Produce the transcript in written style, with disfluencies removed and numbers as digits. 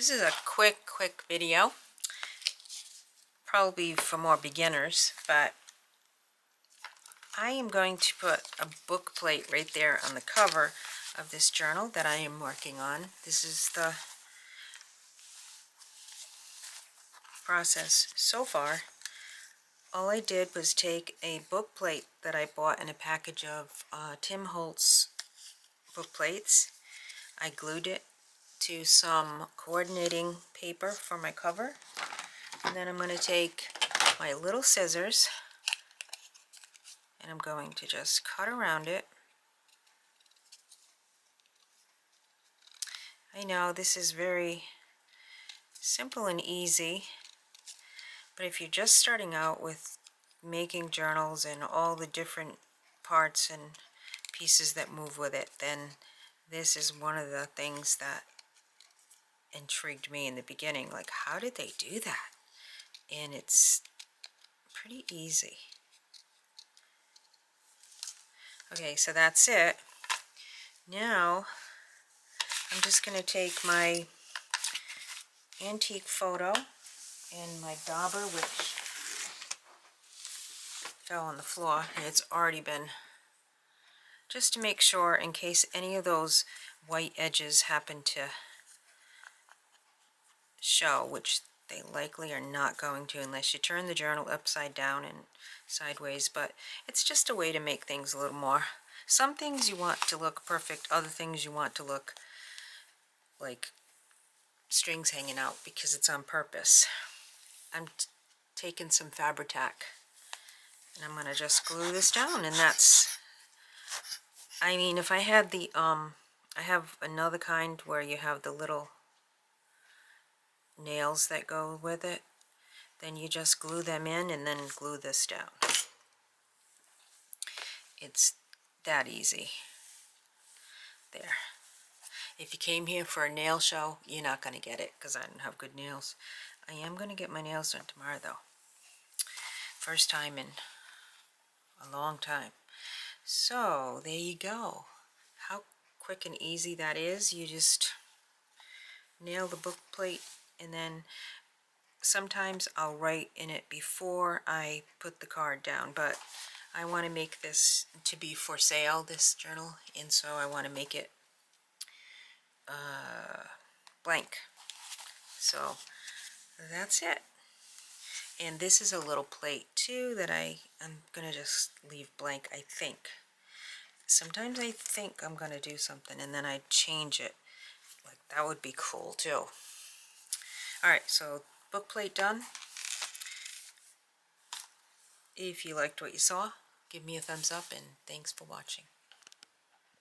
This is a quick video, probably for more beginners, but I am going to put a book plate right there on the cover of this journal that I am working on. This is the process so far. All I did was take a book plate that I bought in a package of Tim Holtz book plates. I glued it to some coordinating paper for my cover, and then I'm going to take my little scissors and I'm going to just cut around it. I know this is very simple and easy, but if you're just starting out with making journals and all the different parts and pieces that move with it, then this is one of the things that intrigued me in the beginning. Like, how did they do that? And it's pretty easy. Okay, so that's it. Now I'm just going to take my antique photo and my dauber, which fell on the floor, and it's already been, just to make sure in case any of those white edges happen to show, which they likely are not going to unless you turn the journal upside down and sideways, but it's just a way to make things a little more. Some things you want to look perfect, other things you want to look like strings hanging out because it's on purpose. I'm taking some Fabri-Tac and I'm going to just glue this down, and that's, I mean, if I had the I have another kind where you have the little nails that go with it, then you just glue them in and then glue this down. It's that easy. There. If you came here for a nail show, you're not going to get it because I don't have good nails. I am going to get my nails done tomorrow though. First time in a long time. So there you go. How quick and easy that is. You just nail the book plate, and then sometimes I'll write in it before I put the card down, but I want to make this to be for sale, this journal, and so I want to make it blank. So that's it. And this is a little plate too that I'm gonna just leave blank, I think. Sometimes I think I'm gonna do something and then I change it. Like, that would be cool too. Alright, so book plate done. If you liked what you saw, give me a thumbs up, and thanks for watching.